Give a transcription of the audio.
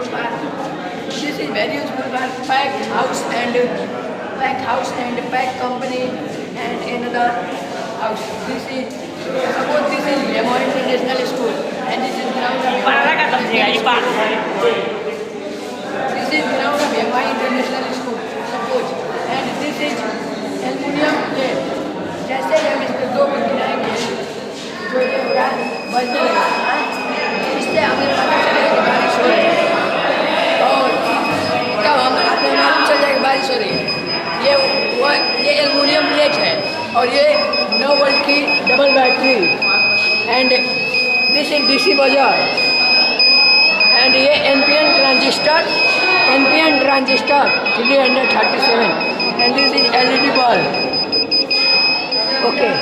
useful for. This is very useful for pack house and pack company and another house. This is suppose this is Demo International School and this is ground of This is ground of Demo International School. Suppose and this is aluminium plate. जैसे ही हम इसको दो गिराएंगे तो ये पूरा बजने लगेगा। इससे हमें पता चलेगा कि बारिश हो रही है और तब हम अपने मालूम चल जाएगा बारिश हो रही है। ये एल्युमिनियम प्लेट है और ये 9 वोल्ट की double battery and this is DC बाजार एंड ये NPN transistor 337 and this is LED bulb. Okay.